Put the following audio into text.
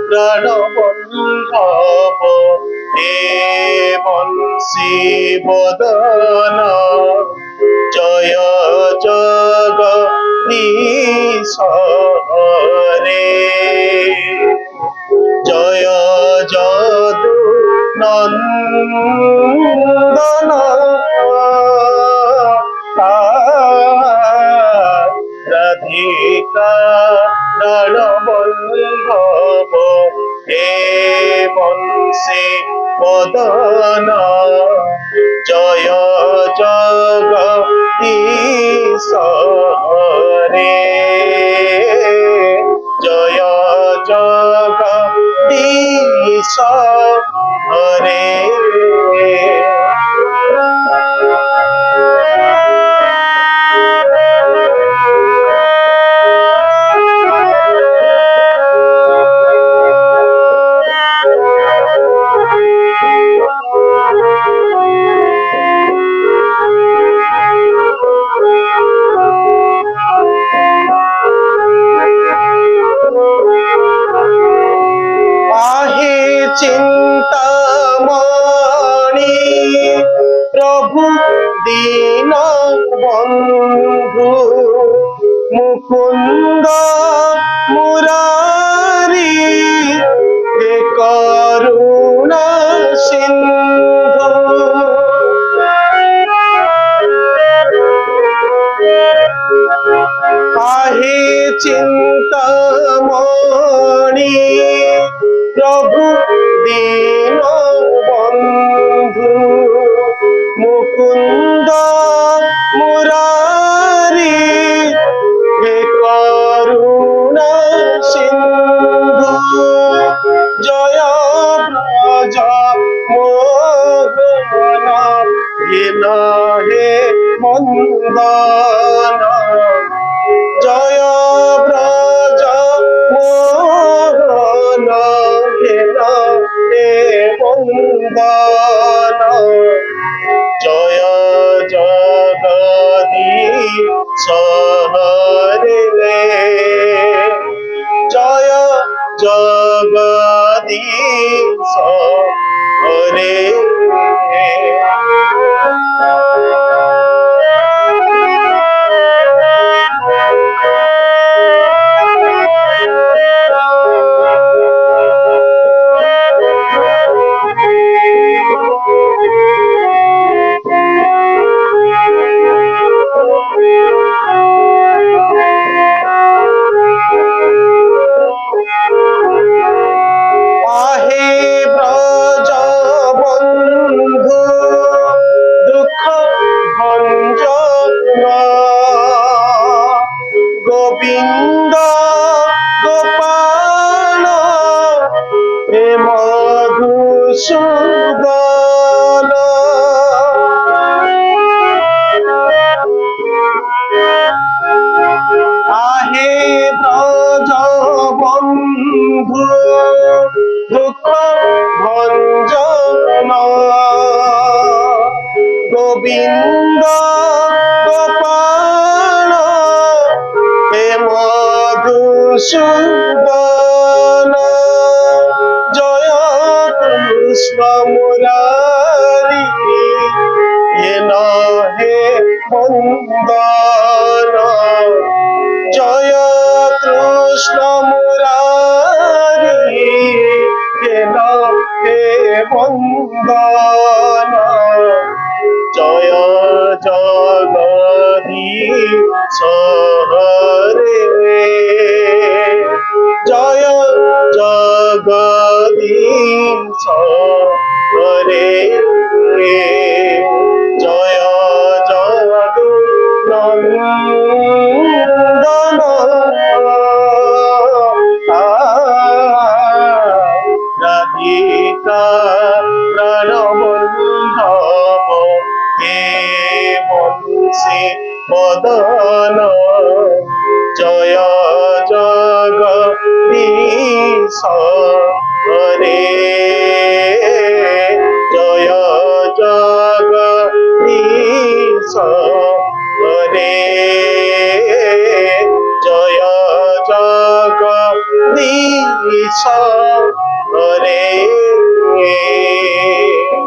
প্রাণবল্লভ হে বংশী বদন জয় জগদীশ হরে জয় যদু নন্দন রাধিকা প্রাণবল্লভ হে বংশী বদন জয় জগদীশ হরে জয় জগদীশ হরে চিন্তামণি প্রভু দীন বন্ধু মুকুন্দ মুরারি হে করুণা সিন্ধু আহে চিন্তামণি প্রভু দীন বন্ধু মুকুন্দ মুরারি হে করুণা সিন্ধু জয় ব্রজ মোহন হীন হে মন্দন জয় ব্রজ মোহন হীন হে মন্দন জয় জগদীশ হরে জয় জগদীশ হরে গোবিন্দ গোপাল হে মধুসূদন আহে ব্রজ বন্ধু দুঃখ ভঞ্জন গোবিন্দ গোপাল হে মধুসূদন জয় কৃষ্ণ মুরারি হেন হে মন্দন জয় কৃষ্ণ মুরারি হেন হে মন্দন জয় জগদীশ হরে জয় জগদীশ হরে জয় যদু নন্দন রাধিকা প্রাণবল্লভ হে বংশী বদন জয় জগদীশ হরে জয় জগদীশ হরে জয় জগদীশ सा रे